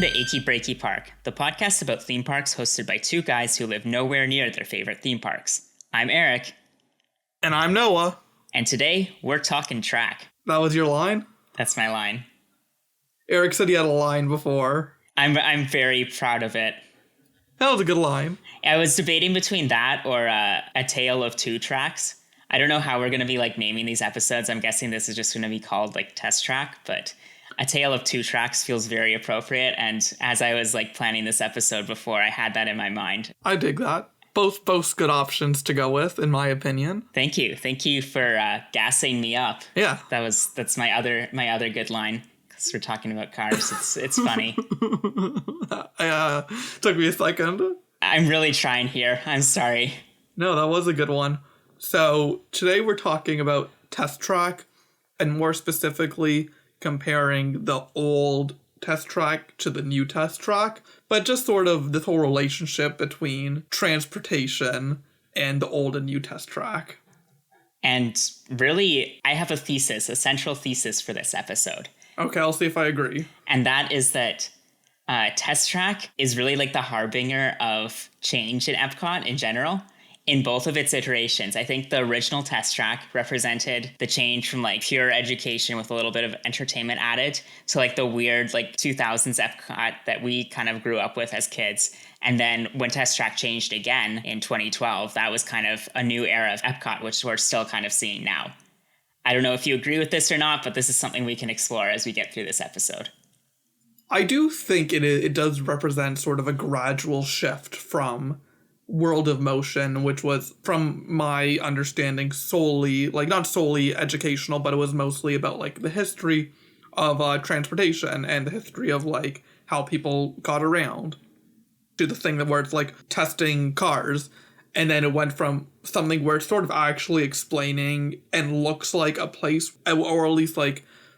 to Achy Breaky Park, the podcast about theme parks hosted by two guys who live nowhere near their favorite theme parks. I'm Eric. And I'm Noah. And today, we're talking track. That was your line? That's my line. Eric said he had a line before. I'm very proud of it. That was a good line. I was debating between that or A Tale of Two Tracks. I don't know how we're going to be naming these episodes. I'm guessing this is just going to be called Test Track, but A Tale of Two Tracks feels very appropriate. And as I was planning this episode before, I had that in my mind. I dig that. Both good options to go with, in my opinion. Thank you for gassing me up. Yeah, that's my other good line. Because we're talking about cars, it's funny. Took me a second. I'm really trying here. I'm sorry. No, that was a good one. So today we're talking about Test Track, and more specifically comparing the old Test Track to the new Test Track, but just sort of this whole relationship between transportation and the old and new Test Track. And really, I have a central thesis for this episode. Okay, I'll see if I agree. And that is that Test Track is really the harbinger of change in EPCOT in general. In both of its iterations, I think the original Test Track represented the change from pure education with a little bit of entertainment added to the weird 2000s EPCOT that we kind of grew up with as kids. And then when Test Track changed again in 2012, that was kind of a new era of EPCOT, which we're still kind of seeing now. I don't know if you agree with this or not, but this is something we can explore as we get through this episode. I do think it does represent sort of a gradual shift from World of Motion, which was, from my understanding, solely, not solely educational, but it was mostly about, the history of transportation and the history of, how people got around, to the thing where it's, testing cars. And then it went from something where it's sort of actually explaining and looks like a place, or at least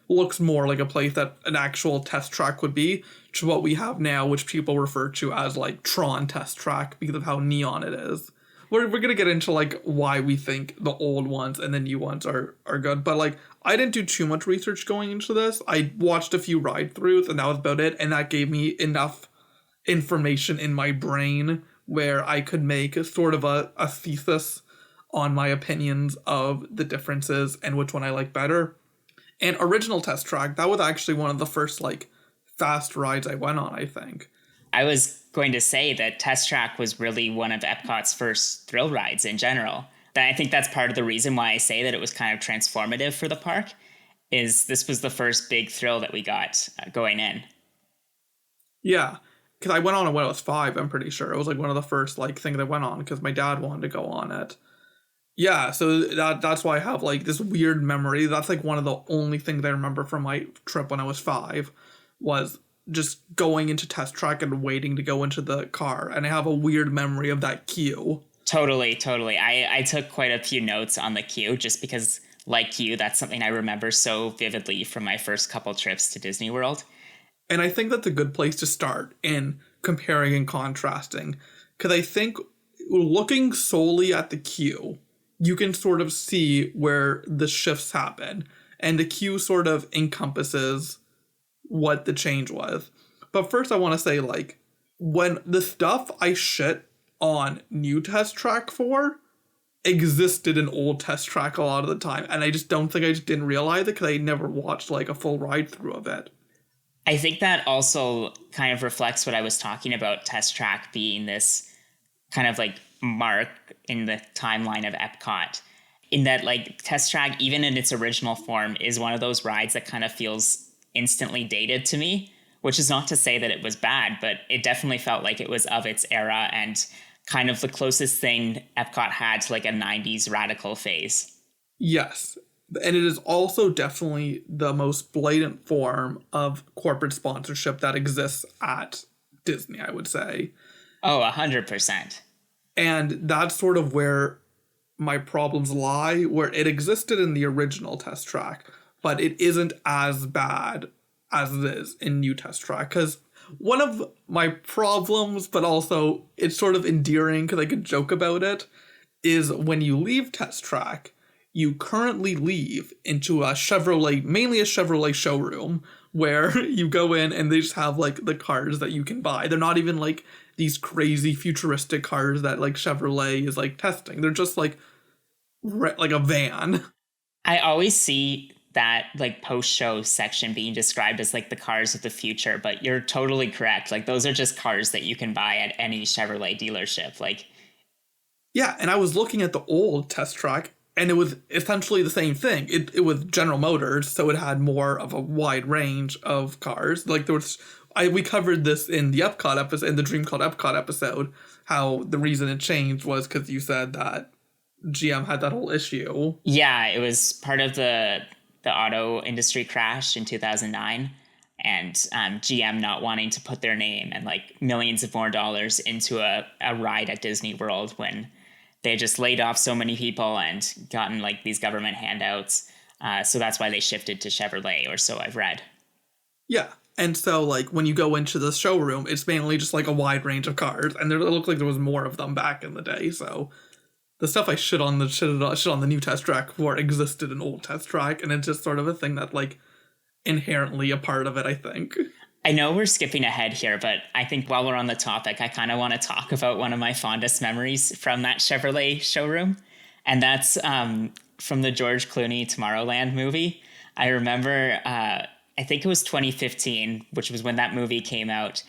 looks more like a place that an actual test track would be, to what we have now, which people refer to as Tron Test Track because of how neon it is. We're going to get into why we think the old ones and the new ones are good. But I didn't do too much research going into this. I watched a few ride-throughs and that was about it. And that gave me enough information in my brain where I could make sort of a thesis on my opinions of the differences and which one I like better. And original Test Track, that was actually one of the first fast rides I went on, I think. I was going to say that Test Track was really one of EPCOT's first thrill rides in general. I think that's part of the reason why I say that it was kind of transformative for the park, is this was the first big thrill that we got going in. Yeah. Because I went on it when I was 5, I'm pretty sure. It was one of the first things I went on because my dad wanted to go on it. Yeah, so that's why I have this weird memory. That's one of the only things I remember from my trip when I was 5 was just going into Test Track and waiting to go into the car. And I have a weird memory of that queue. Totally. I took quite a few notes on the queue just because, like you, that's something I remember so vividly from my first couple trips to Disney World. And I think that's a good place to start in comparing and contrasting. Because I think looking solely at the queue, you can sort of see where the shifts happen. And the queue sort of encompasses what the change was. But first I want to say, when the stuff I shit on new Test Track for existed in old Test Track a lot of the time. And I just don't think I just didn't realize it because I never watched a full ride through of it. I think that also kind of reflects what I was talking about Test Track being this kind of mark in the timeline of EPCOT, in that Test Track, even in its original form, is one of those rides that kind of feels instantly dated to me, which is not to say that it was bad, but it definitely felt like it was of its era and kind of the closest thing EPCOT had to a 90s radical phase. Yes. And it is also definitely the most blatant form of corporate sponsorship that exists at Disney, I would say. Oh, 100%. And that's sort of where my problems lie, where it existed in the original Test Track, but it isn't as bad as it is in new Test Track. Because one of my problems, but also it's sort of endearing because I could joke about it, is when you leave Test Track, you currently leave into a Chevrolet, mainly a Chevrolet showroom, where you go in and they just have like the cars that you can buy. They're not even like these crazy futuristic cars that like Chevrolet is like testing. They're just like like a van. I always see that like post-show section being described as like the cars of the future, but you're totally correct. Like those are just cars that you can buy at any Chevrolet dealership. Like, yeah, and I was looking at the old test track, and it was essentially the same thing. It was General Motors, so it had more of a wide range of cars. Like there was, we covered this in the EPCOT episode, in the Dream Called EPCOT episode, how the reason it changed was because you said that GM had that whole issue. yeah, it was part of the auto industry crash in 2009, and GM not wanting to put their name and like millions of more dollars into a ride at Disney World when they just laid off so many people and gotten like these government handouts. So that's why they shifted to Chevrolet, or so I've read. Yeah. And so, like, when you go into the showroom, it's mainly just like a wide range of cars, and it looked like there was more of them back in the day. So the stuff I shit on the new test track for existed in old test track, and it's just sort of a thing that like inherently a part of it, I think. I know we're skipping ahead here, but I think while we're on the topic, I kind of want to talk about one of my fondest memories from that Chevrolet showroom, and that's from the George Clooney Tomorrowland movie. I remember, I think it was 2015, which was when that movie came out,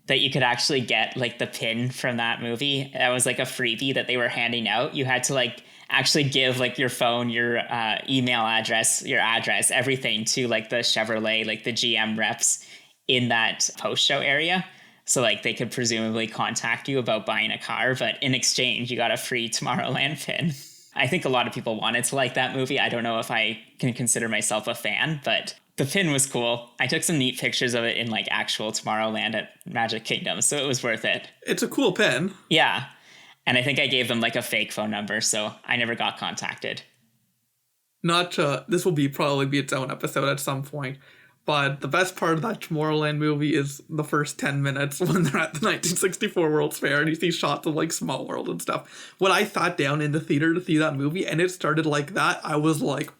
that you could actually get like the pin from that movie. That was like a freebie that they were handing out. You had to like actually give like your phone, your email address, your address, everything to like the Chevrolet, like the GM reps in that post-show area. So like they could presumably contact you about buying a car, but in exchange, you got a free Tomorrowland pin. I think a lot of people wanted to like that movie. I don't know if I can consider myself a fan, but the pin was cool. I took some neat pictures of it in like actual Tomorrowland at Magic Kingdom, so it was worth it. It's a cool pin. Yeah. And I think I gave them like a fake phone number, so I never got contacted. This will probably be its own episode at some point, but the best part of that Tomorrowland movie is the first 10 minutes when they're at the 1964 World's Fair and you see shots of like Small World and stuff. When I sat down in the theater to see that movie and it started like that, I was like,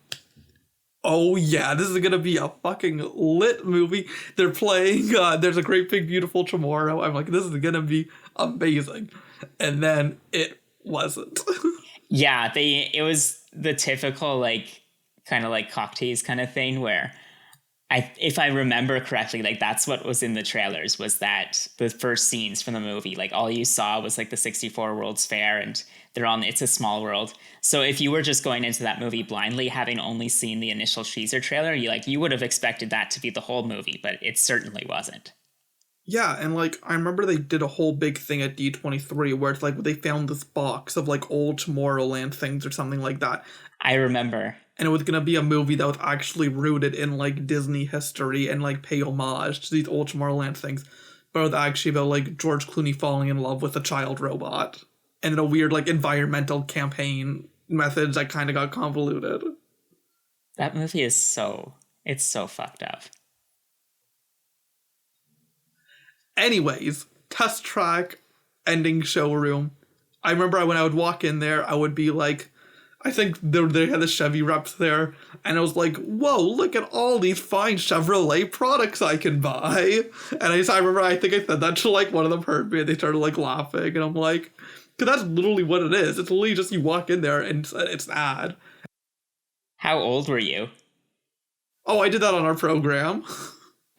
oh yeah, this is gonna be a fucking lit movie. They're playing There's a Great Big Beautiful Tomorrow. I'm like, this is gonna be amazing. And then it wasn't. Yeah, it was the typical like kind of like cocktails kind of thing where if I remember correctly, like that's what was in the trailers, was that the first scenes from the movie, like all you saw was like the 64 World's Fair and It's a Small World. So if you were just going into that movie blindly, having only seen the initial teaser trailer, you would have expected that to be the whole movie, but it certainly wasn't. Yeah, and like I remember they did a whole big thing at D23 where it's like they found this box of like old Tomorrowland things or something like that. I remember. And it was going to be a movie that was actually rooted in like Disney history and like pay homage to these old Tomorrowland things. But it was actually about like George Clooney falling in love with a child robot. And in a weird like environmental campaign methods that kind of got convoluted. That movie is it's so fucked up. Anyways, test track, ending showroom. I remember when I would walk in there, I would be like, I think they had the Chevy reps there, and I was like, whoa, look at all these fine Chevrolet products I can buy. And I remember, I think I said that to like one of them heard me, and they started like laughing, and I'm like, because that's literally what it is. It's literally just you walk in there and it's an ad. How old were you? Oh, I did that on our program.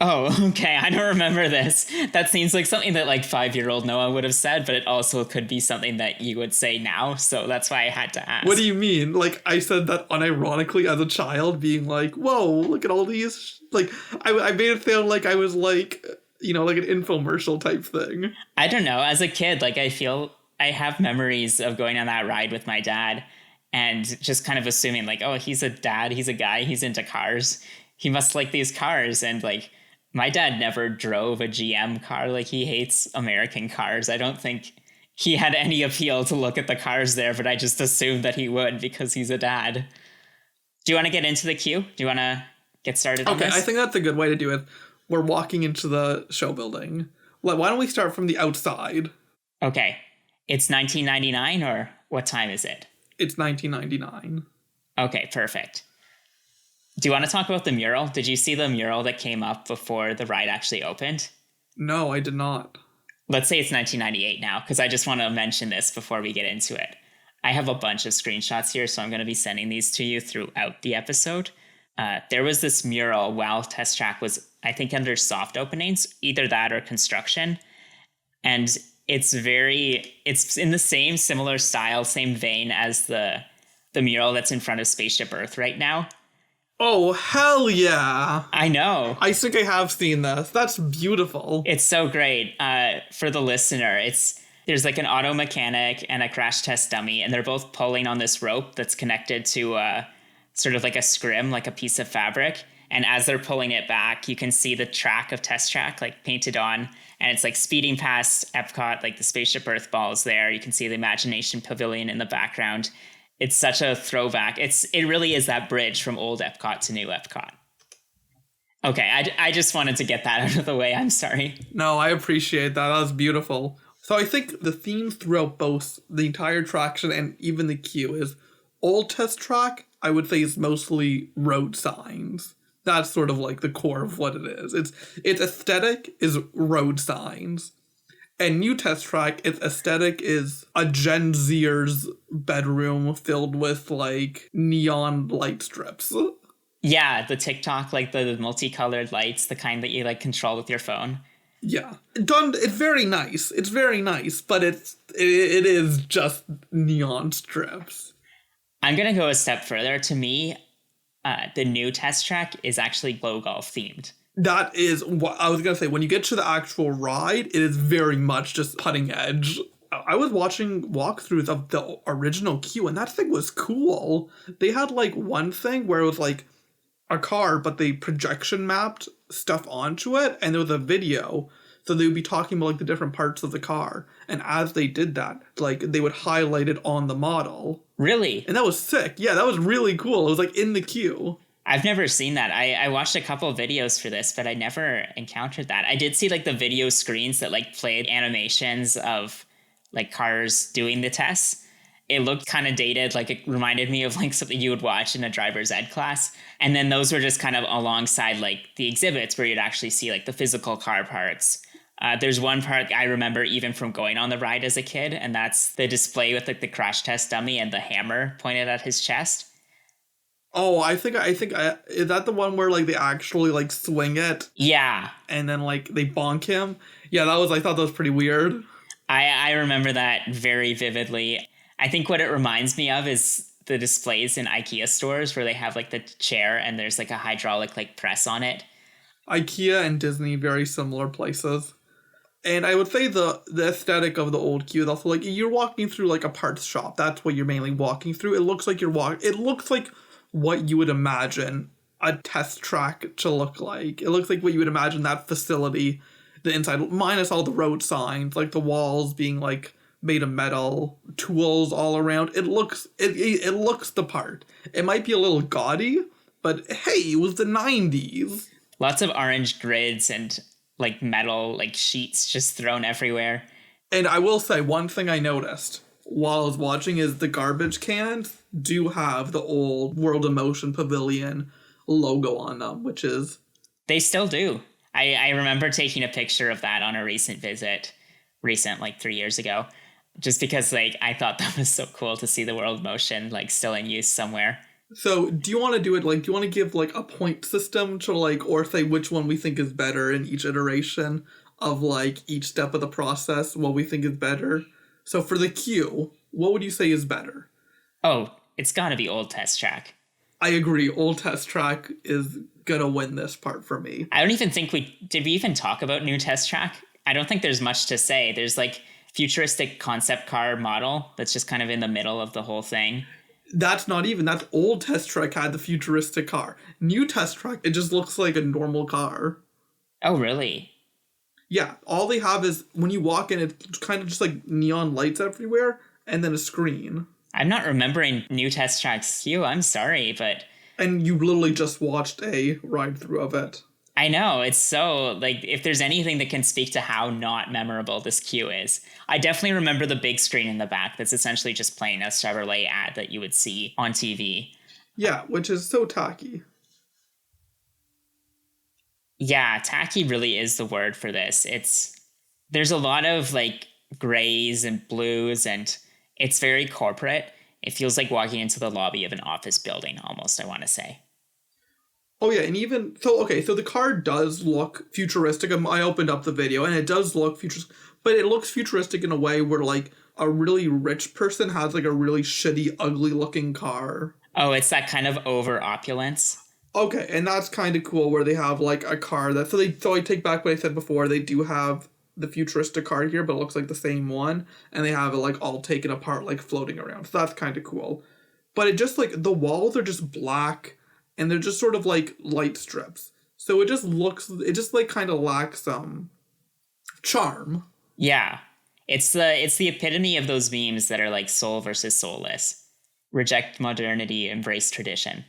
Oh, okay. I don't remember this. That seems like something that like 5-year-old Noah would have said, but it also could be something that you would say now. So that's why I had to ask. What do you mean? Like I said that unironically as a child, being like, whoa, look at all these. Like I made it sound like I was like, like an infomercial type thing. I don't know. As a kid, like I feel I have memories of going on that ride with my dad and just kind of assuming like, oh, he's a dad. He's a guy. He's into cars. He must like these cars. And like, my dad never drove a GM car. Like he hates American cars. I don't think he had any appeal to look at the cars there, but I just assumed that he would because he's a dad. Do you want to get into the queue? Do you want to get started on this? Okay, I think that's a good way to do it. We're walking into the show building. Why don't we start from the outside? Okay. It's 1999 or what time is it? It's 1999. Okay, perfect. Do you want to talk about the mural? Did you see the mural that came up before the ride actually opened? No, I did not. Let's say it's 1998 now, because I just want to mention this before we get into it. I have a bunch of screenshots here, so I'm going to be sending these to you throughout the episode. There was this mural while Test Track was, I think, under soft openings, either that or construction. And it's in the same similar style, same vein as the mural that's in front of Spaceship Earth right now. Oh, hell yeah. I know. I think I have seen this. That's beautiful. It's so great. For the listener, there's like an auto mechanic and a crash test dummy, and they're both pulling on this rope that's connected to sort of like a scrim, like a piece of fabric. And as they're pulling it back, you can see the track of Test Track like painted on, and it's like speeding past Epcot, like the Spaceship Earth balls there. You can see the Imagination Pavilion in the background. It's such a throwback. It really is that bridge from old Epcot to new Epcot. Okay, I just wanted to get that out of the way. I'm sorry. No, I appreciate that. That was beautiful. So I think the theme throughout both the entire attraction and even the queue is old Test Track, I would say, is mostly road signs. That's sort of like the core of what it is. Its aesthetic is road signs. And new Test Track, its aesthetic is a Gen Zer's bedroom filled with like neon light strips. Yeah, the TikTok, like the multicolored lights, the kind that you like control with your phone. Yeah. Done. It's very nice. It's very nice, but it is just neon strips. I'm going to go a step further. To me, the new Test Track is actually Glow Golf themed. That is what I was going to say. When you get to the actual ride, it is very much just putting edge. I was watching walkthroughs of the original queue, and that thing was cool. They had like one thing where it was like a car, but they projection mapped stuff onto it, and there was a video. So they would be talking about like the different parts of the car. And as they did that, like they would highlight it on the model. Really? And that was sick. Yeah, that was really cool. It was like in the queue. I've never seen that. I watched a couple of videos for this, but I never encountered that. I did see like the video screens that like played animations of like cars doing the tests. It looked kind of dated, like it reminded me of like something you would watch in a driver's ed class. And then those were just kind of alongside like the exhibits where you'd actually see like the physical car parts. There's one part I remember even from going on the ride as a kid, and that's the display with like the crash test dummy and the hammer pointed at his chest. Oh, I think is that the one where like they actually like swing it? Yeah. And then like they bonk him? Yeah, I thought that was pretty weird. I remember that very vividly. I think what it reminds me of is the displays in IKEA stores where they have like the chair and there's like a hydraulic like press on it. IKEA and Disney, very similar places. And I would say the aesthetic of the old queue is also like you're walking through like a parts shop. That's what you're mainly walking through. It looks like it looks like what you would imagine a test track to look like. It looks like what you would imagine that facility, the inside, minus all the road signs, like the walls being like made of metal, tools all around. It looks the part. It might be a little gaudy, but hey, it was the 90s. Lots of orange grids and like metal like sheets just thrown everywhere. And I will say one thing I noticed while I was watching is the garbage cans do have the old World of Motion Pavilion logo on them, which is... They still do. I remember taking a picture of that on a recent, like 3 years ago, just because like I thought that was so cool to see the World of Motion like still in use somewhere. So do you want to do it like, do you want to give like a point system to like, or say which one we think is better in each iteration of like each step of the process, what we think is better? So for the queue, what would you say is better? Oh, it's gotta be Old Test Track. I agree. Old Test Track is gonna win this part for me. I don't even think did we even talk about New Test Track? I don't think there's much to say. There's like futuristic concept car model that's just kind of in the middle of the whole thing. That's old Test Track had the futuristic car. New Test Track, it just looks like a normal car. Oh, really? Yeah, all they have is when you walk in, it's kind of just like neon lights everywhere and then a screen. I'm not remembering New Test Track's queue. I'm sorry, but... And you literally just watched a ride through of it. I know, it's so, like, if there's anything that can speak to how not memorable this queue is, I definitely remember the big screen in the back that's essentially just playing a Chevrolet ad that you would see on TV. Yeah, which is so tacky. Yeah, tacky really is the word for this. There's a lot of like grays and blues, and it's very corporate. It feels like walking into the lobby of an office building almost, I want to say. Oh yeah, and even so, okay, so the car does look futuristic. I opened up the video and it does look futuristic, but it looks futuristic in a way where like a really rich person has like a really shitty, ugly looking car. Oh, it's that kind of over opulence. Okay, and that's kind of cool where they have like a car that so I take back what I said before. They do have the futuristic car here, but it looks like the same one, and they have it like all taken apart, like floating around. So that's kind of cool. But it just like the walls are just black and they're just sort of like light strips. So it just like kind of lacks some charm. Yeah. It's the epitome of those memes that are like soul versus soulless. Reject modernity, embrace tradition.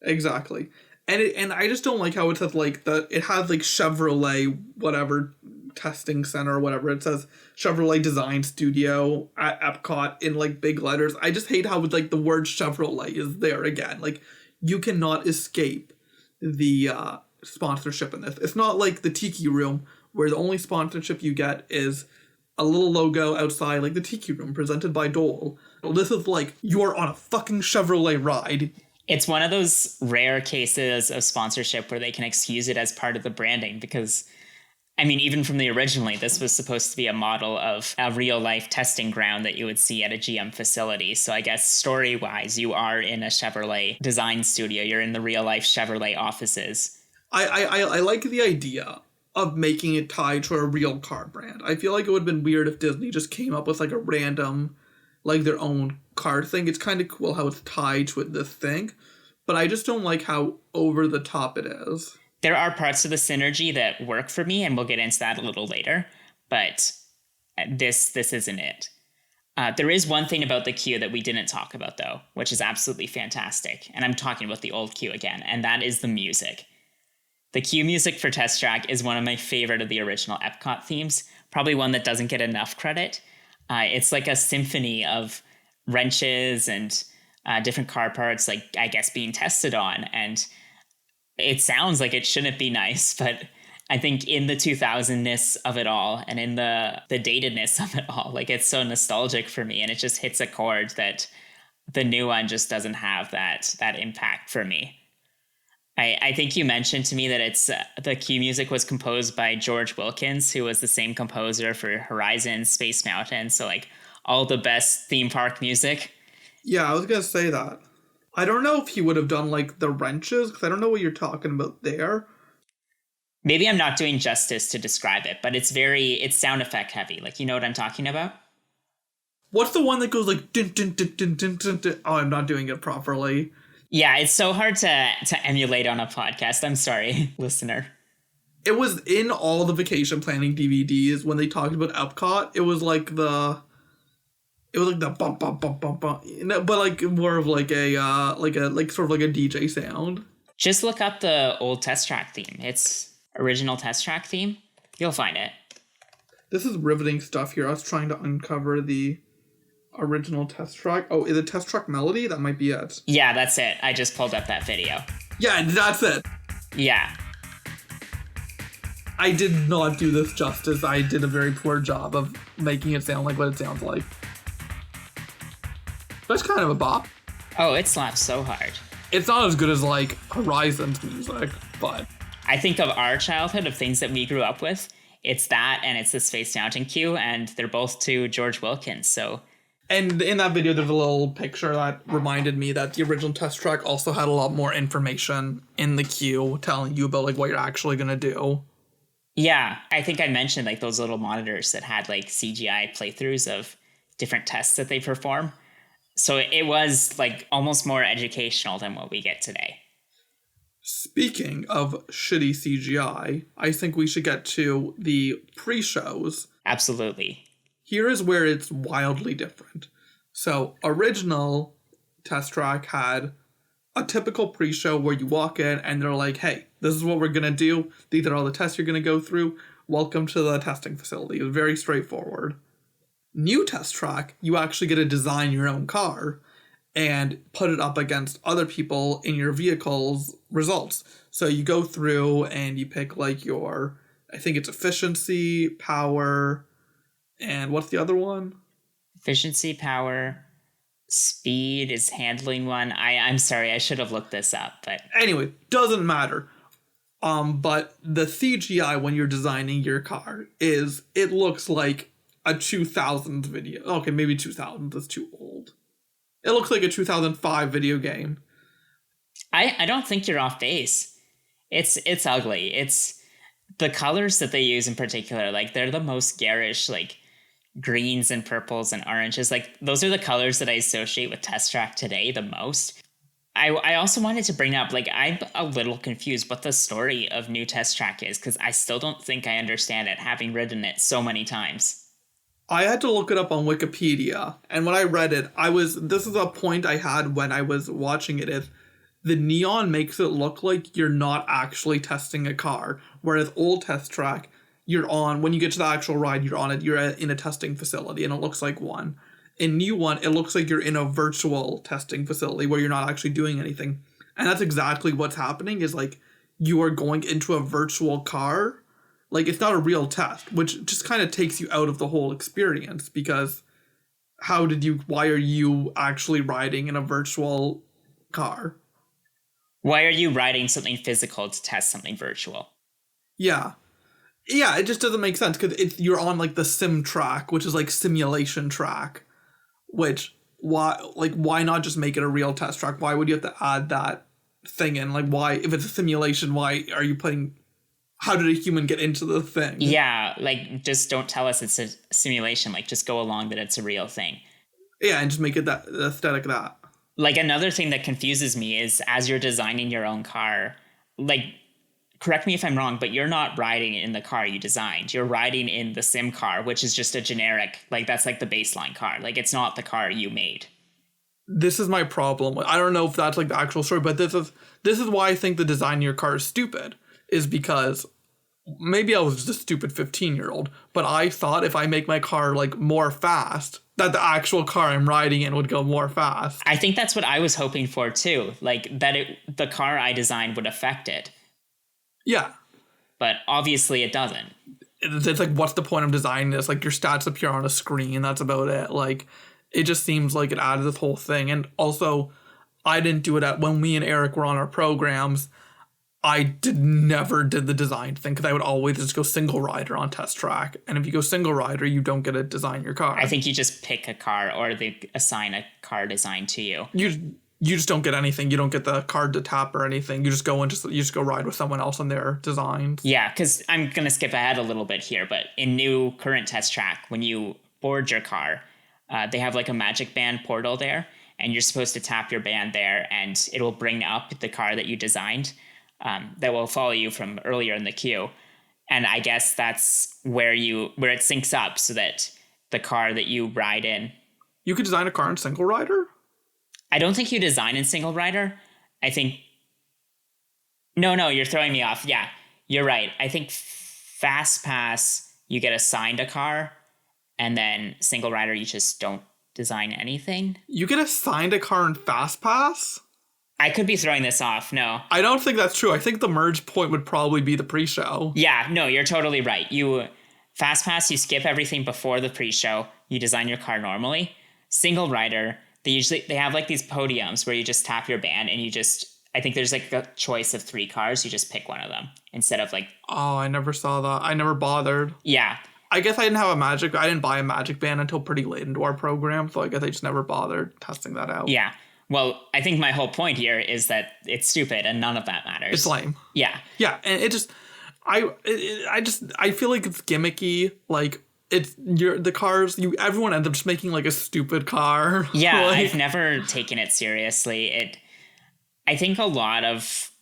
Exactly. And I just don't like how it says like it has like Chevrolet whatever testing center or whatever. It says Chevrolet Design Studio at Epcot in like big letters. I just hate how like the word Chevrolet is there again. Like you cannot escape the sponsorship in this. It's not like the Tiki Room where the only sponsorship you get is a little logo outside like the Tiki Room presented by Dole. This is like you are on a fucking Chevrolet ride. It's one of those rare cases of sponsorship where they can excuse it as part of the branding because, I mean, even from the originally, this was supposed to be a model of a real life testing ground that you would see at a GM facility. So I guess story wise, you are in a Chevrolet design studio. You're in the real life Chevrolet offices. I like the idea of making it tied to a real car brand. I feel like it would have been weird if Disney just came up with like a random, like their own car thing. It's kind of cool how it's tied to this thing, but I just don't like how over the top it is. There are parts of the synergy that work for me, and we'll get into that a little later, but this isn't it. There is one thing about the queue that we didn't talk about, though, which is absolutely fantastic, and I'm talking about the old queue again, and that is the music. The queue music for Test Track is one of my favorite of the original Epcot themes, probably one that doesn't get enough credit. It's like a symphony of wrenches and different car parts, like I guess being tested on, and it sounds like it shouldn't be nice, but I think in the 2000-ness of it all and in the datedness of it all, like it's so nostalgic for me, and it just hits a chord that the new one just doesn't have that impact for me. I think you mentioned to me that it's the cue music was composed by George Wilkins, who was the same composer for Horizon, Space Mountain, so like all the best theme park music. Yeah, I was gonna say that. I don't know if he would have done like the wrenches, because I don't know what you're talking about there. Maybe I'm not doing justice to describe it, but it's sound effect heavy. Like, you know what I'm talking about? What's the one that goes like dun, dun, dun, dun, dun, dun, dun? Oh, I'm not doing it properly. Yeah, it's so hard to emulate on a podcast. I'm sorry, listener. It was in all the vacation planning DVDs when they talked about Epcot. It was like the bump bump bump bump bump, but like more of like a like sort of like a DJ sound. Just look up the old Test Track theme. It's original Test Track theme. You'll find it. This is riveting stuff here. I was trying to uncover the original Test Track. Oh, is it Test Track Melody? That might be it. Yeah, that's it. I just pulled up that video. Yeah, that's it. Yeah. I did not do this justice. I did a very poor job of making it sound like what it sounds like. That's kind of a bop. Oh, it slaps so hard. It's not as good as like Horizon's music, but I think of our childhood, of things that we grew up with. It's that, and it's the Space Mountain queue, and they're both to George Wilkins, so... And in that video, there's a little picture that reminded me that the original Test Track also had a lot more information in the queue telling you about like what you're actually going to do. Yeah, I think I mentioned like those little monitors that had like CGI playthroughs of different tests that they perform. So it was like almost more educational than what we get today. Speaking of shitty CGI, I think we should get to the pre-shows. Absolutely. Here is where it's wildly different. So, original Test Track had a typical pre-show where you walk in and they're like, hey, this is what we're going to do. These are all the tests you're going to go through. Welcome to the testing facility. It was very straightforward. New Test Track, you actually get to design your own car. and put it up against other people in your vehicle's results. So you go through and you pick like your, I think it's efficiency, power, and what's the other one? Efficiency, power, speed is handling one. I'm sorry, I should have looked this up, but Anyway, doesn't matter. But the CGI when you're designing your car is, it looks like a 2000s video. Okay, maybe 2000s is too old. It looks like a 2005 video game. I don't think you're off base. It's ugly. It's the colors that they use in particular, like they're the most garish, like greens and purples and oranges. Like those are the colors that I associate with Test Track today the most. I also wanted to bring up, like, I'm a little confused what the story of New Test Track is, because I still don't think I understand it, having ridden it so many times. I had to look it up on Wikipedia, and when I read it, this is a point I had when I was watching it, is the neon makes it look like you're not actually testing a car, whereas old Test Track, when you get to the actual ride, you're in a testing facility, and it looks like one. In new one, it looks like you're in a virtual testing facility where you're not actually doing anything. And that's exactly what's happening, is like you are going into a virtual car. Like it's not a real test, which just kind of takes you out of the whole experience, because why are you actually riding in a virtual car? Why are you riding something physical to test something virtual? Yeah. Yeah, it just doesn't make sense, because you're on like the sim track, which is like simulation track. Which, why not just make it a real test track? Why would you have to add that thing in? Like, why, if it's a simulation, why are you how did a human get into the thing? Yeah, like, just don't tell us it's a simulation. Like, just go along that it's a real thing. Yeah, and just make it the aesthetic that. Like, another thing that confuses me is, as you're designing your own car, like, correct me if I'm wrong, but you're not riding in the car you designed. You're riding in the sim car, which is just a generic, like, that's like the baseline car. Like, it's not the car you made. This is my problem. I don't know if that's like the actual story, but this is why I think the design of your car is stupid, is because maybe I was just a stupid 15-year-old, but I thought if I make my car like more fast, that the actual car I'm riding in would go more fast. I think that's what I was hoping for too. Like, that the car I designed would affect it. Yeah. But obviously it doesn't. It's like, what's the point of designing this? Like, your stats appear on a screen. That's about it. Like, it just seems like it added this whole thing. And also, I didn't do it when me and Eric were on our programs. I never did the design thing, because I would always just go single rider on Test Track. And if you go single rider, you don't get to design your car. I think you just pick a car, or they assign a car design to you. You just don't get anything. You don't get the card to tap or anything. You just go and you just go ride with someone else on their designs. Yeah, because I'm going to skip ahead a little bit here, but in new current Test Track, when you board your car, they have like a magic band portal there, and you're supposed to tap your band there, and it will bring up the car that you designed, that will follow you from earlier in the queue. And I guess that's where it syncs up, so that the car that you ride in. You could design a car in single rider? I don't think you design in single rider. I think... No, you're throwing me off. Yeah, you're right. I think Fast Pass, you get assigned a car, and then single rider, you just don't design anything. You get assigned a car in Fast Pass? I could be throwing this off. No. I don't think that's true. I think the merge point would probably be the pre-show. Yeah, no, you're totally right. Fast Pass, you skip everything before the pre-show. You design your car normally. Single rider... They have like these podiums where you just tap your band, and I think there's like a choice of 3 cars. You just pick one of them instead of like... Oh, I never saw that. I never bothered. Yeah. I guess I didn't buy a magic band until pretty late into our program. So I guess I just never bothered testing that out. Yeah. Well, I think my whole point here is that it's stupid and none of that matters. It's lame. Yeah. Yeah. And it just, I feel like it's gimmicky. Like, everyone ends up just making like a stupid car. Yeah, like, I've never taken it seriously. I think a lot of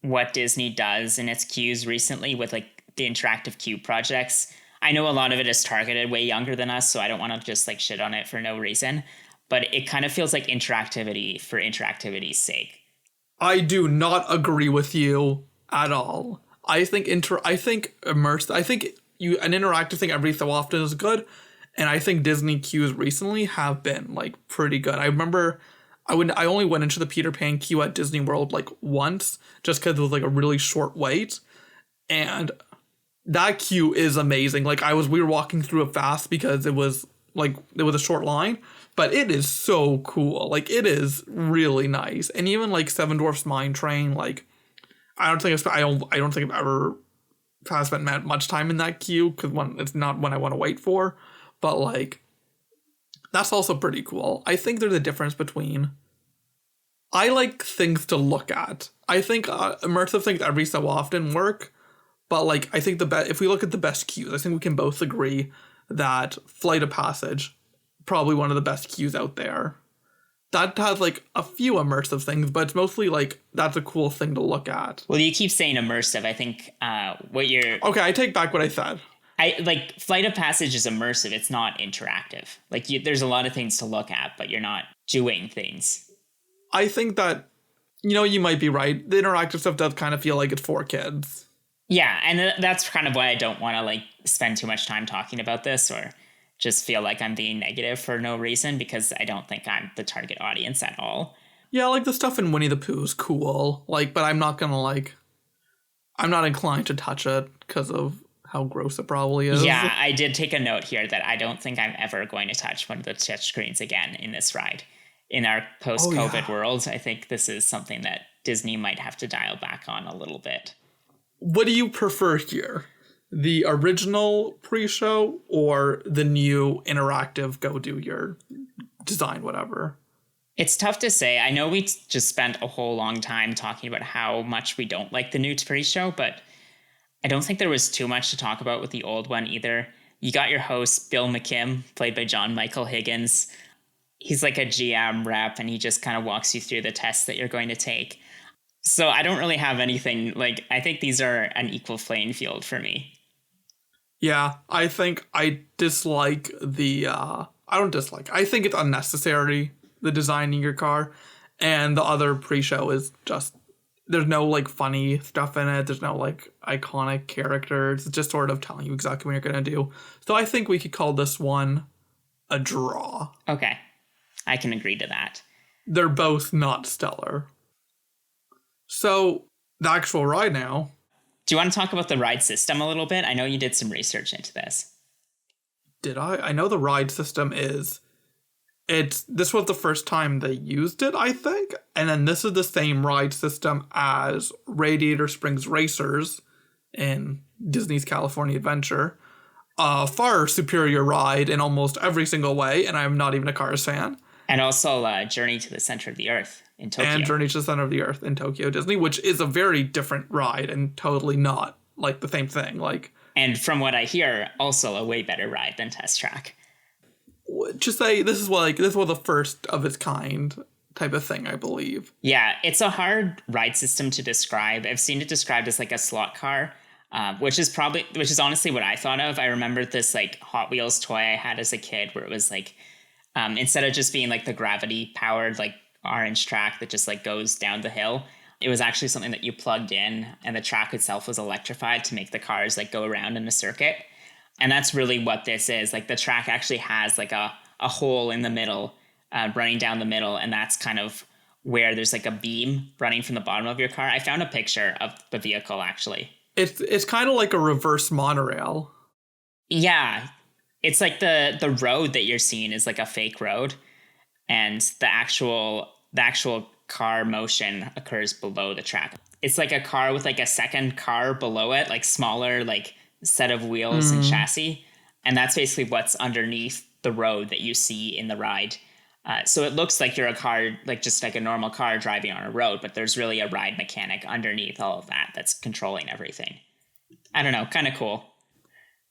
what Disney does in its queues recently with like the interactive queue projects, I know a lot of it is targeted way younger than us, so I don't want to just like shit on it for no reason, but it kind of feels like interactivity for interactivity's sake. I do not agree with you at all. I think an interactive thing every so often is good, and I think Disney queues recently have been like pretty good. I remember I only went into the Peter Pan queue at Disney World like once, just because it was like a really short wait, and that queue is amazing. Like we were walking through it fast because it was a short line, but it is so cool. Like it is really nice, and even like Seven Dwarfs Mine Train. Like I don't think I've ever spent much time in that queue because it's not one I want to wait for, but like that's also pretty cool. I think there's a difference between. I like things to look at. I think immersive things every so often work. But like, I think if we look at the best queues, I think we can both agree that Flight of Passage, probably one of the best queues out there. That has like a few immersive things, but it's mostly like that's a cool thing to look at. Well, you keep saying immersive. I think what you're okay. I take back what I said. Flight of Passage is immersive. It's not interactive. Like there's a lot of things to look at, but you're not doing things. I think that you might be right. The interactive stuff does kind of feel like it's for kids. Yeah, and that's kind of why I don't want to like spend too much time talking about this or just feel like I'm being negative for no reason, because I don't think I'm the target audience at all. Yeah, like the stuff in Winnie the Pooh is cool, like, but I'm not inclined to touch it because of how gross it probably is. Yeah, I did take a note here that I don't think I'm ever going to touch one of the touch screens again in this ride. In our post-COVID world, I think this is something that Disney might have to dial back on a little bit. What do you prefer here? The original pre-show or the new interactive go do your design whatever? It's tough to say. I know we just spent a whole long time talking about how much we don't like the new pre-show, but I don't think there was too much to talk about with the old one either. You got your host, Bill McKim, played by John Michael Higgins. He's like a GM rep, and he just kind of walks you through the tests that you're going to take. So I don't really have anything, like, I think these are an equal playing field for me. Yeah, I think I dislike I think it's unnecessary, the designing your car. And the other pre-show is just, there's no, like, funny stuff in it. There's no, like, iconic characters. It's just sort of telling you exactly what you're going to do. So I think we could call this one a draw. Okay, I can agree to that. They're both not stellar. So, the actual ride now. Do you want to talk about the ride system a little bit? I know you did some research into this. Did I? I know the ride system is... This was the first time they used it, I think. And then this is the same ride system as Radiator Springs Racers in Disney's California Adventure. A far superior ride in almost every single way, and I'm not even a Cars fan. And also Journey to the Center of the Earth in Tokyo. And Journey to the Center of the Earth in Tokyo Disney, which is a very different ride and totally not like the same thing. Like, and from what I hear, also a way better ride than Test Track. Just say this was the first of its kind type of thing, I believe. Yeah, it's a hard ride system to describe. I've seen it described as like a slot car, which is honestly what I thought of. I remember this like Hot Wheels toy I had as a kid where it was like, instead of just being like the gravity powered like orange track that just like goes down the hill, it was actually something that you plugged in, and the track itself was electrified to make the cars like go around in a circuit. And that's really what this is. Like the track actually has like a hole in the middle, running down the middle, and that's kind of where there's like a beam running from the bottom of your car. I found a picture of the vehicle actually. It's kind of like a reverse monorail. Yeah. It's like the road that you're seeing is like a fake road, and the actual car motion occurs below the track. It's like a car with like a second car below it, like smaller, like set of wheels and chassis. And that's basically what's underneath the road that you see in the ride. So it looks like you're a car, like just like a normal car driving on a road, but there's really a ride mechanic underneath all of that that's controlling everything. I don't know, kind of cool.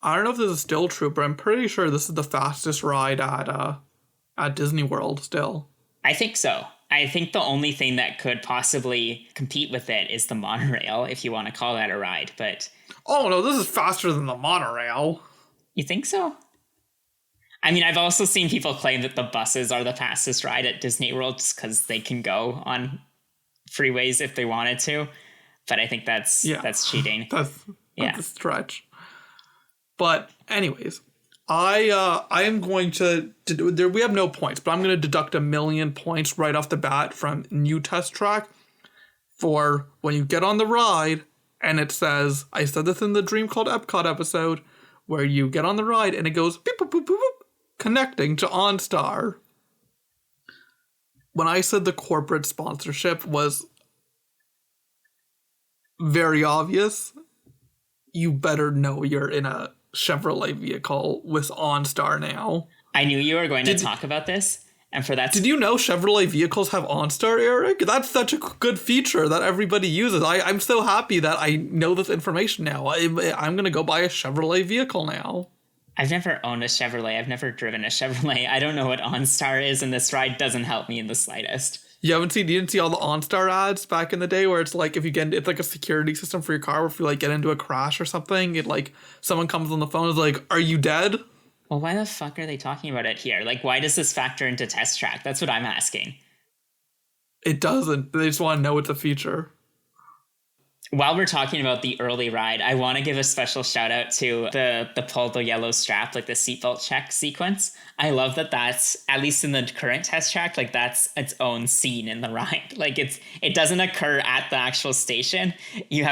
I don't know if this is still true, but I'm pretty sure this is the fastest ride at Disney World still. I think so. I think the only thing that could possibly compete with it is the monorail, if you want to call that a ride. But oh no, this is faster than the monorail. You think so? I mean, I've also seen people claim that the buses are the fastest ride at Disney World just because they can go on freeways if they wanted to. But I think that's cheating. That's a stretch. But anyways, I am going to there. We have no points, but I'm going to deduct 1,000,000 points right off the bat from new test track for when you get on the ride and it says, I said this in the Dream Called EPCOT episode, where you get on the ride and it goes beep, boop, boop, boop, boop, connecting to OnStar. When I said the corporate sponsorship was very obvious, you better know you're in a Chevrolet vehicle with OnStar now. I knew you were going to talk about this, and for that... Did you know Chevrolet vehicles have OnStar, Eric? That's such a good feature that everybody uses. I'm so happy that I know this information now. I'm going to go buy a Chevrolet vehicle now. I've never owned a Chevrolet. I've never driven a Chevrolet. I don't know what OnStar is, and this ride doesn't help me in the slightest. You didn't see all the OnStar ads back in the day where it's like, if you get, it's like a security system for your car where if you like get into a crash or something, it like, someone comes on the phone and is like, are you dead? Well, why the fuck are they talking about it here? Like, why does this factor into Test Track? That's what I'm asking. It doesn't. They just want to know it's a feature. While we're talking about the early ride, I want to give a special shout out to the pull the yellow strap, like the seatbelt check sequence. I love that that's, at least in the current test track, like that's its own scene in the ride. Like it doesn't occur at the actual station. You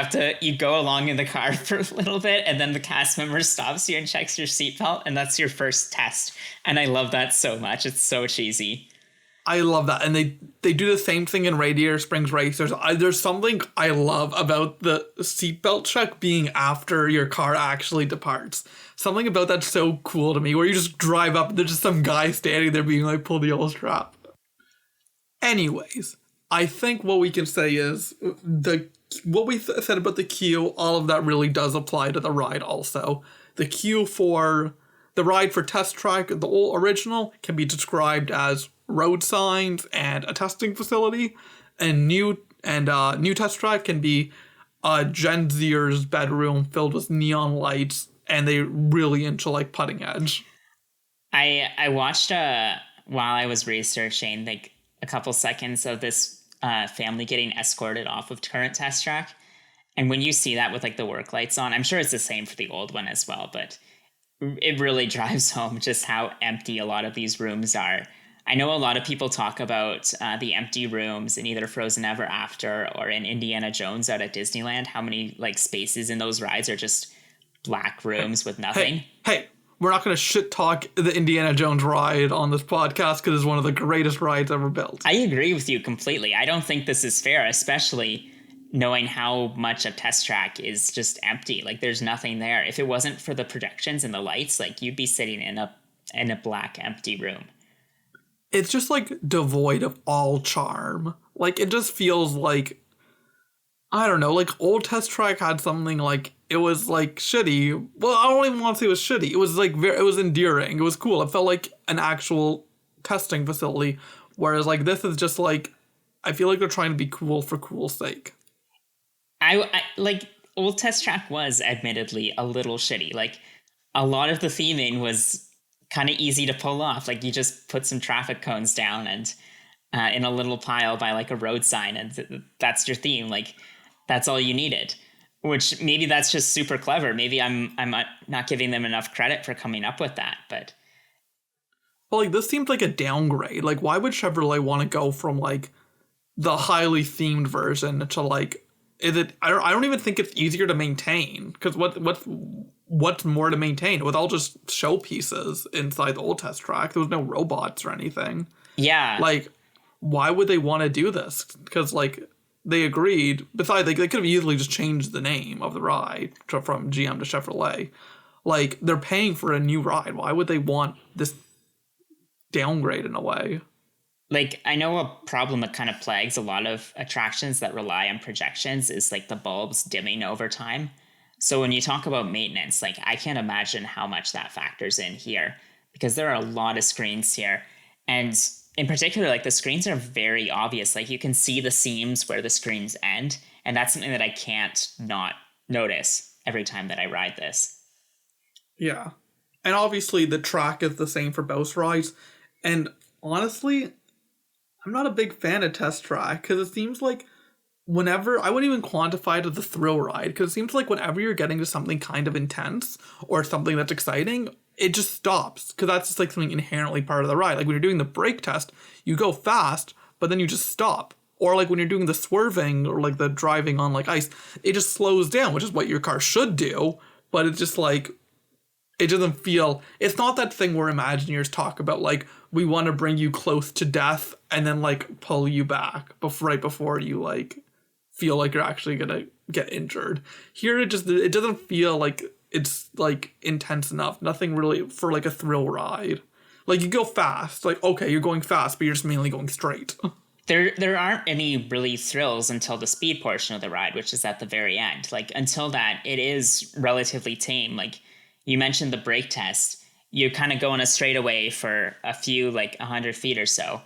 go along in the car for a little bit and then the cast member stops you and checks your seatbelt and that's your first test. And I love that so much. It's so cheesy. I love that. And they do the same thing in Radiator Springs Racers. There's something I love about the seatbelt check being after your car actually departs. Something about that's so cool to me, where you just drive up and there's just some guy standing there being like, pull the yellow strap. Anyways, I think what we can say is what we said about the queue, all of that really does apply to the ride also. The queue for the ride for Test Track, the old original, can be described as road signs and a testing facility, and new Test Track can be Gen Zer's bedroom filled with neon lights, and they really into like putting edge. I watched while I was researching like a couple seconds of this family getting escorted off of current Test Track, and when you see that with like the work lights on, I'm sure it's the same for the old one as well, but it really drives home just how empty a lot of these rooms are. I know a lot of people talk about the empty rooms in either Frozen Ever After or in Indiana Jones out at Disneyland. How many like spaces in those rides are just black rooms with nothing? Hey, we're not going to shit talk the Indiana Jones ride on this podcast because it's one of the greatest rides ever built. I agree with you completely. I don't think this is fair, especially knowing how much of Test Track is just empty. Like there's nothing there. If it wasn't for the projections and the lights, like you'd be sitting in a black empty room. It's just like devoid of all charm. Like it just feels like, I don't know, like old Test Track had something like, it was like shitty. Well, I don't even want to say it was shitty. It was like it was endearing. It was cool. It felt like an actual testing facility. Whereas like this is just like, I feel like they're trying to be cool for cool's sake. I like old Test Track was admittedly a little shitty. Like a lot of the theming was kind of easy to pull off. Like you just put some traffic cones down and in a little pile by like a road sign, and that's your theme. Like that's all you needed. Which maybe that's just super clever. Maybe I'm not giving them enough credit for coming up with that. But well, like this seems like a downgrade. Like why would Chevrolet want to go from like the highly themed version to like, is it? I don't even think it's easier to maintain, because what's more to maintain? It was all just showpieces inside the old Test Track. There was no robots or anything. Yeah. Like, why would they want to do this? Because like they agreed. Besides, they could have easily just changed the name of the ride from GM to Chevrolet. Like they're paying for a new ride. Why would they want this downgrade in a way? Like, I know a problem that kind of plagues a lot of attractions that rely on projections is like the bulbs dimming over time. So when you talk about maintenance, like I can't imagine how much that factors in here, because there are a lot of screens here. And in particular, like the screens are very obvious. Like you can see the seams where the screens end. And that's something that I can't not notice every time that I ride this. Yeah. And obviously the track is the same for both rides. And honestly, I'm not a big fan of Test Track, because it seems like whenever, I wouldn't even quantify it as a thrill ride, because it seems like whenever you're getting to something kind of intense or something that's exciting, it just stops, because that's just like something inherently part of the ride. Like when you're doing the brake test, you go fast, but then you just stop. Or like when you're doing the swerving or like the driving on like ice, it just slows down, which is what your car should do. But it's just like, it doesn't feel, it's not that thing where Imagineers talk about like, we want to bring you close to death and then like pull you back right before you like feel like you're actually gonna get injured. Here it doesn't feel like it's like intense enough. Nothing really for like a thrill ride. Like you go fast, like okay, you're going fast, but you're just mainly going straight. There aren't any really thrills until the speed portion of the ride, which is at the very end. Like until that, it is relatively tame. Like you mentioned the brake test, you kind of go on a straightaway for a few, like 100 feet or so,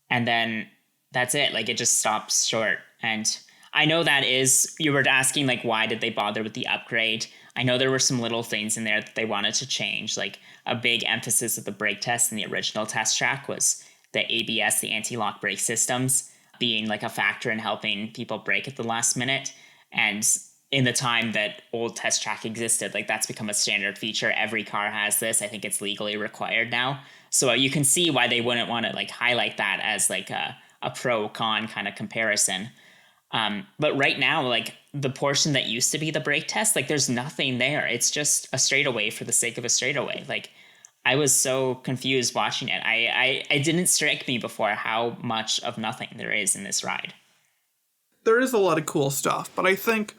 and then that's it. Like it just stops short. And I know that is, you were asking like, why did they bother with the upgrade? I know there were some little things in there that they wanted to change. Like a big emphasis of the brake test in the original test track was the ABS, the anti-lock brake systems, being like a factor in helping people brake at the last minute. And in the time that old test track existed, like that's become a standard feature. Every car has this. I think it's legally required now. So you can see why they wouldn't want to like highlight that as like a pro con kind of comparison. But right now, like the portion that used to be the brake test, like there's nothing there. It's just a straightaway for the sake of a straightaway. Like I was so confused watching it. It didn't strike me before how much of nothing there is in this ride. There is a lot of cool stuff, but I think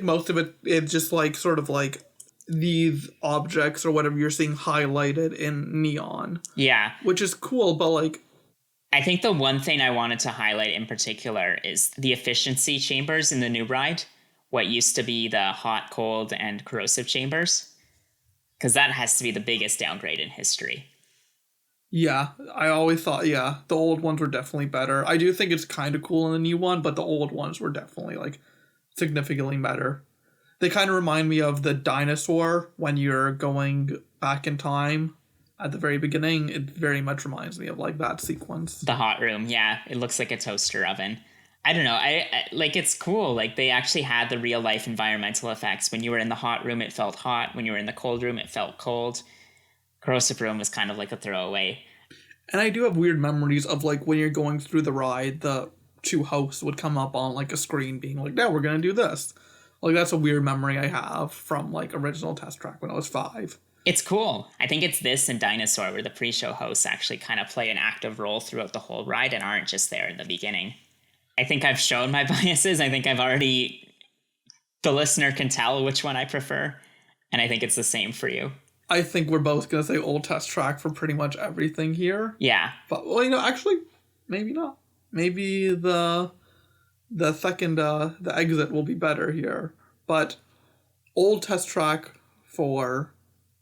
most of it is just like sort of like these objects or whatever you're seeing highlighted in neon. Yeah. Which is cool, but like I think the one thing I wanted to highlight in particular is the efficiency chambers in the new ride, what used to be the hot, cold, and corrosive chambers, because that has to be the biggest downgrade in history. Yeah, I always thought, the old ones were definitely better. I do think it's kind of cool in the new one, but the old ones were definitely like significantly better. They kind of remind me of the dinosaur when you're going back in time. At the very beginning, it very much reminds me of like that sequence. The hot room, yeah. It looks like a toaster oven. I don't know. I like, it's cool. Like they actually had the real life environmental effects. When you were in the hot room, it felt hot. When you were in the cold room, it felt cold. Corrosive room was kind of like a throwaway. And I do have weird memories of like when you're going through the ride, the two hosts would come up on like a screen being like, now we're going to do this. Like that's a weird memory I have from like original test track when I was 5. It's cool. I think it's this and Dinosaur where the pre-show hosts actually kind of play an active role throughout the whole ride and aren't just there in the beginning. I think I've shown my biases. I think the listener can tell which one I prefer. And I think it's the same for you. I think we're both going to say old test track for pretty much everything here. Yeah. But, well, actually, maybe not. Maybe the second, the exit will be better here. But old test track for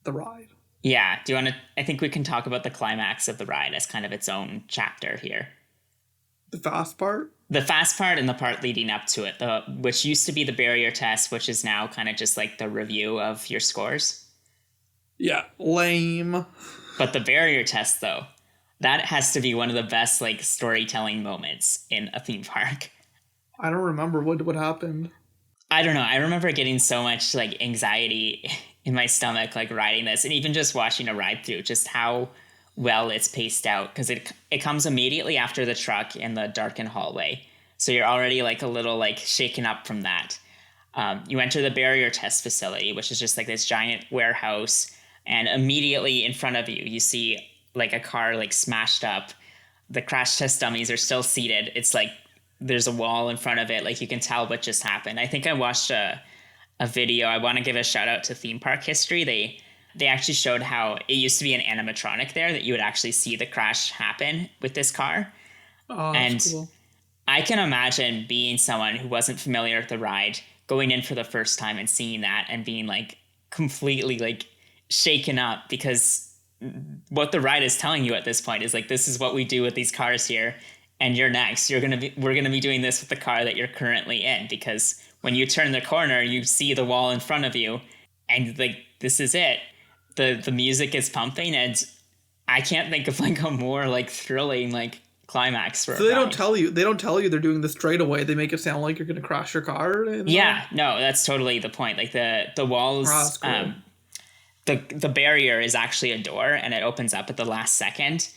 the ride. Yeah. Do you want to, I think we can talk about the climax of the ride as kind of its own chapter here. The fast part? The fast part and the part leading up to it, which used to be the barrier test, which is now kind of just like the review of your scores. Yeah, lame. But the barrier test, though, that has to be one of the best like storytelling moments in a theme park. I don't remember what happened. I don't know. I remember getting so much like anxiety in my stomach, like riding this, and even just watching a ride through, just how well it's paced out, because it comes immediately after the truck in the darkened hallway. So you're already like a little like shaken up from that. You enter the barrier test facility, which is just like this giant warehouse. And immediately in front of you, you see like a car like smashed up. The crash test dummies are still seated. It's like there's a wall in front of it. Like you can tell what just happened. I think I watched a video. I want to give a shout out to Theme Park History. They actually showed how it used to be an animatronic there that you would actually see the crash happen with this car. Oh, and that's cool. I can imagine being someone who wasn't familiar with the ride, going in for the first time and seeing that and being like completely like shaken up, because what the ride is telling you at this point is like, this is what we do with these cars here, and you're next. We're gonna be doing this with the car that you're currently in, because when you turn the corner, you see the wall in front of you, and like this is it. The music is pumping, and I can't think of like a more like thrilling like climax for. So they don't tell you they're doing this straight away. They make it sound like you're gonna crash your car. Yeah, no, that's totally the point. Like the walls. Oh, that's cool. the barrier is actually a door and it opens up at the last second.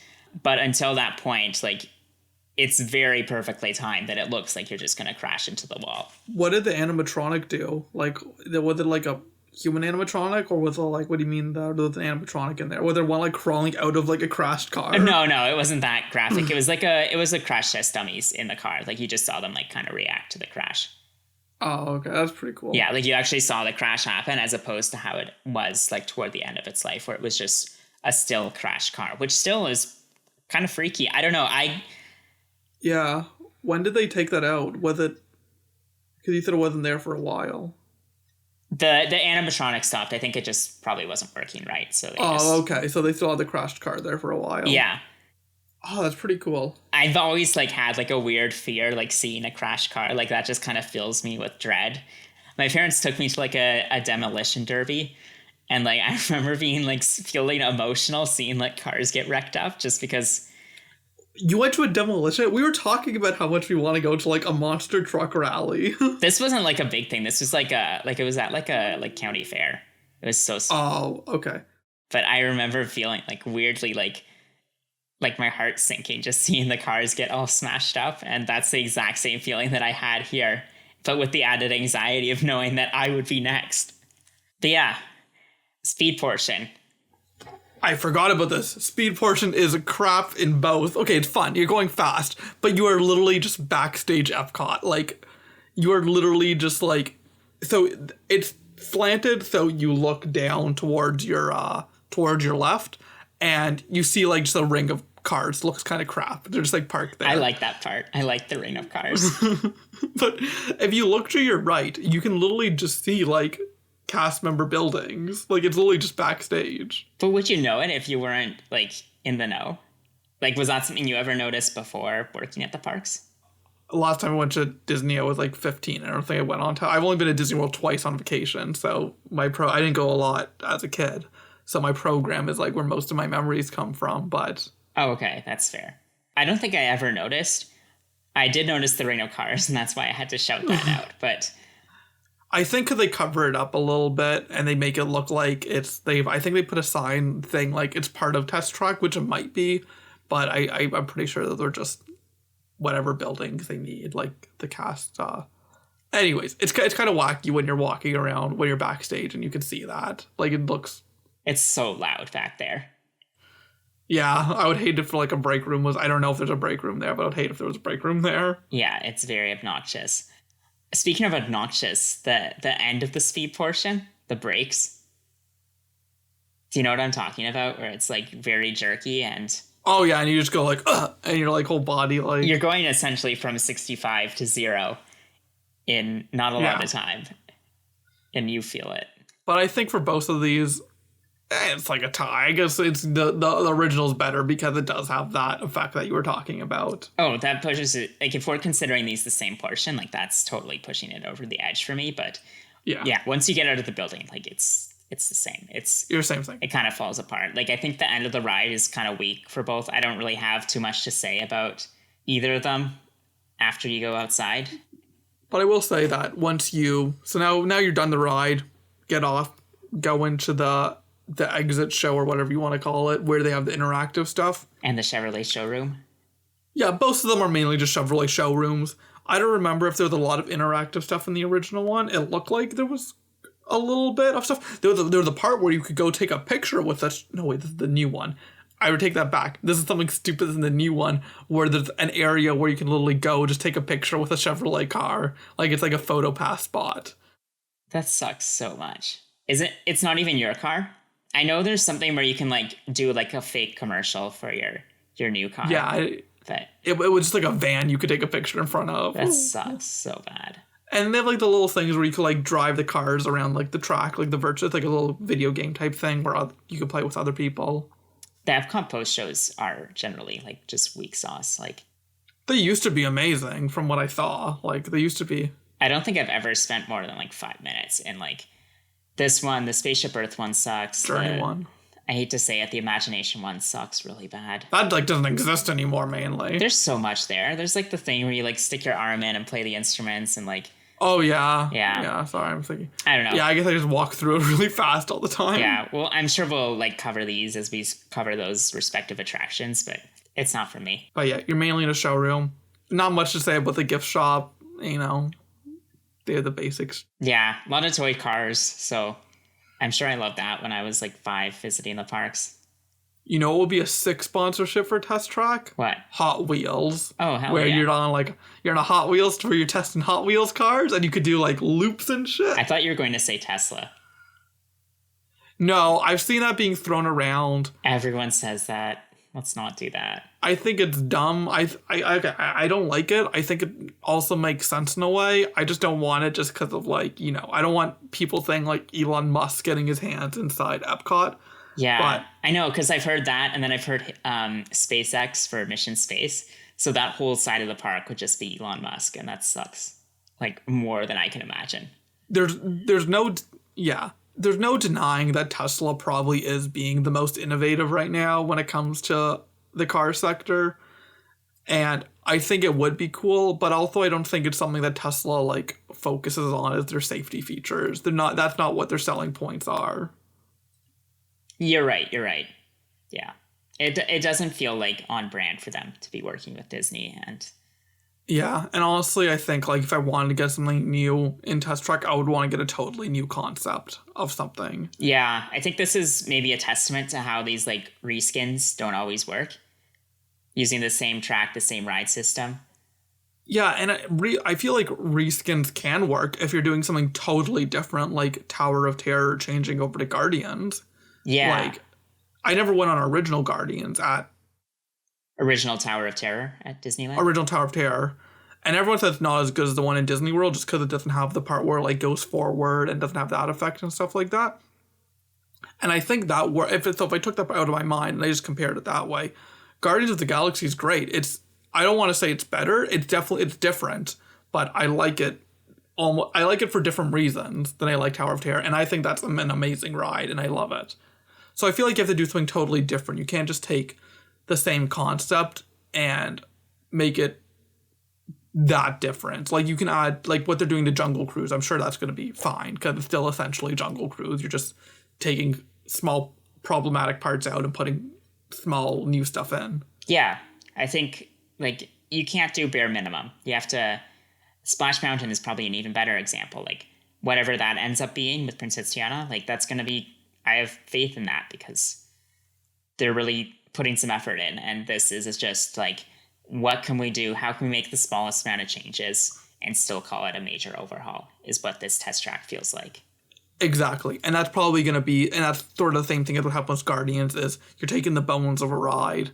But until that point, like, it's very perfectly timed that it looks like you're just going to crash into the wall. What did the animatronic do? Like, was it like a human animatronic, or was it like, what do you mean there was an animatronic in there? Was there one like crawling out of like a crashed car? No, it wasn't that graphic. It was a crash test dummies in the car. Like, you just saw them like kind of react to the crash. Oh, okay, that's pretty cool. Yeah, like you actually saw the crash happen, as opposed to how it was like toward the end of its life, where it was just a still crash car, which still is kind of freaky. I don't know. Yeah. When did they take that out? Was it because you said it wasn't there for a while? The animatronic stopped. I think it just probably wasn't working right. So okay. So they still had the crashed car there for a while. Yeah. Oh, that's pretty cool. I've always like had like a weird fear, like seeing a crashed car. Like, that just kind of fills me with dread. My parents took me to like a demolition derby, and like I remember being like feeling emotional seeing like cars get wrecked up, just because. You went to a demolition? We were talking about how much we want to go to like a monster truck rally. This wasn't like a big thing. This was like it was at like a county fair. It was so small. Oh, okay. But I remember feeling like weirdly like my heart sinking just seeing the cars get all smashed up, and that's the exact same feeling that I had here, but with the added anxiety of knowing that I would be next. But yeah, speed portion. I forgot about this. Speed portion is a crap in both. Okay, it's fun. You're going fast, but you are literally just backstage EPCOT. Like, you are literally just like, so it's slanted, so you look down towards your left, and you see like just a ring of cars. Looks kind of crap. They're just like parked there. I like that part. I like the ring of cars. But if you look to your right, you can literally just see like cast member buildings. Like, it's literally just backstage. But would you know it if you weren't like in the know? Like, was that something you ever noticed before working at the parks? Last time I went to Disney, I was like 15. I don't think I went on time. I've only been to Disney World twice on vacation, so I didn't go a lot as a kid. So my program is like where most of my memories come from, but... Oh, okay, that's fair. I don't think I ever noticed. I did notice the ring of cars, and that's why I had to shout that out, but... I think they cover it up a little bit and they make it look like I think they put a sign thing like it's part of Test Track, which it might be, but I'm pretty sure that they're just whatever buildings they need, like the cast. Anyways, it's kind of wacky when you're walking around, when you're backstage and you can see that. Like, it looks... It's so loud back there. Yeah, I would hate if like a break room was... I don't know if there's a break room there, but I would hate if there was a break room there. Yeah, it's very obnoxious. Speaking of obnoxious, the end of the speed portion, the brakes. Do you know what I'm talking about? Where it's like very jerky and... Oh yeah, and you just go like, ugh, and your like whole body like... You're going essentially from 65 to 0 in not a lot of time. And you feel it. But I think for both of these, it's like a tie. I guess it's the original's better because it does have that effect that you were talking about. Oh, that pushes it. Like, if we're considering these the same portion, like, that's totally pushing it over the edge for me. But yeah, once you get out of the building, like, it's the same. It's your same thing. It kind of falls apart. Like, I think the end of the ride is kind of weak for both. I don't really have too much to say about either of them after you go outside. But I will say that once now you're done the ride, get off, go into the exit show or whatever you want to call it, where they have the interactive stuff. And the Chevrolet showroom. Yeah, both of them are mainly just Chevrolet showrooms. I don't remember if there was a lot of interactive stuff in the original one. It looked like there was a little bit of stuff. There was the part where you could go take a picture with this is the new one. I would take that back. This is something stupid in the new one where there's an area where you can literally go just take a picture with a Chevrolet car. Like, it's like a photo pass spot. That sucks so much. It's not even your car? I know there's something where you can like do like a fake commercial for your new car. Yeah, it was just like a van you could take a picture in front of. That sucks so bad. And they have like the little things where you could like drive the cars around like the track, like the virtual, like a little video game type thing where you could play with other people. The EPCOT post shows are generally like just weak sauce. Like, they used to be amazing from what I saw. Like, they used to be. I don't think I've ever spent more than like 5 minutes in like this one. The Spaceship Earth one sucks. Journey one. I hate to say it, the Imagination one sucks really bad. That like doesn't exist anymore mainly. There's so much there. There's like the thing where you like stick your arm in and play the instruments, and like Oh, yeah. Yeah. Yeah, sorry, I'm thinking. I don't know. Yeah, I guess I just walk through it really fast all the time. Yeah, well, I'm sure we'll like cover these as we cover those respective attractions, but it's not for me. But yeah, you're mainly in a showroom. Not much to say about the gift shop, you know. They're the basics. Yeah, a lot of toy cars, so I'm sure I loved that when I was like 5 visiting the parks. You know what would be a sick sponsorship for Test Track? What? Hot Wheels. Oh, hell where yeah. you're in a Hot Wheels where you're testing Hot Wheels cars and you could do like loops and shit. I thought you were going to say Tesla. No, I've seen that being thrown around. Everyone says that. Let's not do that. I think it's dumb. I don't like it. I think it also makes sense in a way. I just don't want it just because of like, you know, I don't want people saying like Elon Musk getting his hands inside Epcot. Yeah, But I know, because I've heard that, and then I've heard SpaceX for Mission Space. So that whole side of the park would just be Elon Musk, and that sucks. Like, more than I can imagine. there's no denying that Tesla probably is being the most innovative right now when it comes to the car sector. And I think it would be cool, but also I don't think it's something that Tesla like focuses on as their safety features. That's not what their selling points are. You're right. Yeah. It doesn't feel like on brand for them to be working with Disney. And Yeah, and honestly, I think like if I wanted to get something new in Test Track, I would want to get a totally new concept of something. yeah, I think this is maybe a testament to how these like reskins don't always work. Using the same track, the same ride system. Yeah, and I feel like reskins can work if you're doing something totally different, like Tower of Terror changing over to Guardians. Yeah. Like, I never went on original Guardians at Original Tower of Terror at Disneyland. original Tower of Terror. And everyone says it's not as good as the one in Disney World just because it doesn't have the part where it like goes forward and doesn't have that effect and stuff like that. And I think that if I took that out of my mind and I just compared it that way, Guardians of the Galaxy is great. I don't want to say it's better. It's different, but I like it. I like it for different reasons than I like Tower of Terror, and I think that's an amazing ride, and I love it. So I feel like you have to do something totally different. You can't just take the same concept and make it that different. Like you can add like what they're doing to Jungle Cruise. I'm sure that's going to be fine because it's still essentially Jungle Cruise. You're just taking small problematic parts out and putting small new stuff in. Yeah, I think like you can't do bare minimum. You have to. Splash Mountain is probably an even better example. Like whatever that ends up being with Princess Tiana, like that's going to be. I have faith in that because they're really putting some effort in, and this is just like, what can we do? How can we make the smallest amount of changes and still call it a major overhaul? Is what this test track feels like. Exactly. And that's probably going to be, and that's sort of the same thing as what happened with Guardians, is you're taking the bones of a ride,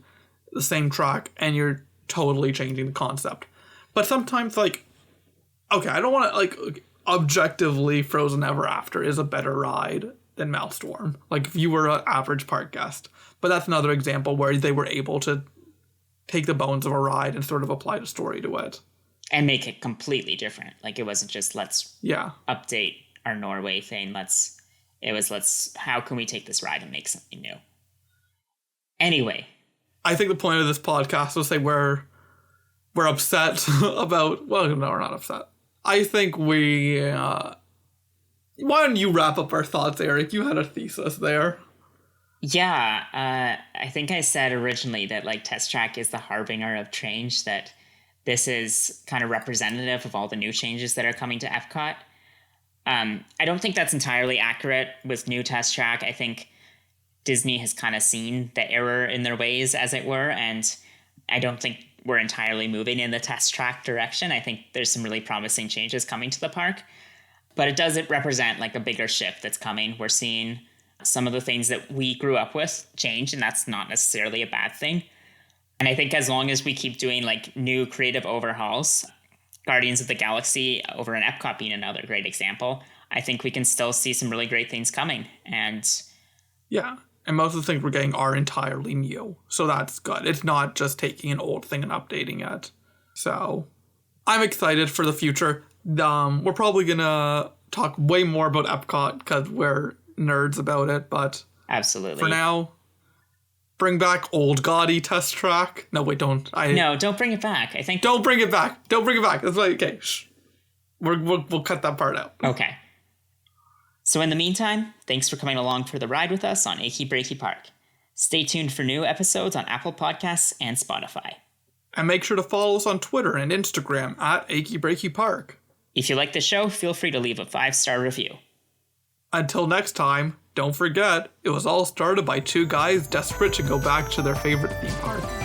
the same track, and you're totally changing the concept. But sometimes, like, okay, I don't want to, like, objectively, Frozen Ever After is a better ride than Maelstrom. Like, if you were an average park guest. But that's another example where they were able to take the bones of a ride and sort of apply the story to it. And make it completely different. Like, it wasn't just, let's update our Norway thing. How can we take this ride and make something new? Anyway. I think the point of this podcast was say we're upset about, well, no, we're not upset. I think why don't you wrap up our thoughts, Eric? You had a thesis there. Yeah, I think I said originally that like Test Track is the harbinger of change, that this is kind of representative of all the new changes that are coming to EPCOT. I don't think that's entirely accurate with new Test Track. I think Disney has kind of seen the error in their ways, as it were, and I don't think we're entirely moving in the Test Track direction. I think there's some really promising changes coming to the park, but it doesn't represent like a bigger shift that's coming. We're seeing some of the things that we grew up with change, and that's not necessarily a bad thing. And I think as long as we keep doing like new creative overhauls, Guardians of the Galaxy over in Epcot being another great example, I think we can still see some really great things coming. And yeah, and most of the things we're getting are entirely new, so that's good. It's not just taking an old thing and updating it. So I'm excited for the future. We're probably gonna talk way more about Epcot because we're nerds about it, but absolutely, for now, bring back old gaudy Test Track. No, wait, don't. No, don't bring it back. I think don't bring it back. Don't bring it back. That's like, okay. Shh. We'll cut that part out. Okay. So in the meantime, thanks for coming along for the ride with us on Achy Breaky Park. Stay tuned for new episodes on Apple Podcasts and Spotify. And make sure to follow us on Twitter and Instagram at Achy Breaky Park. If you like the show, feel free to leave a 5-star review. Until next time, don't forget, it was all started by two guys desperate to go back to their favorite theme park.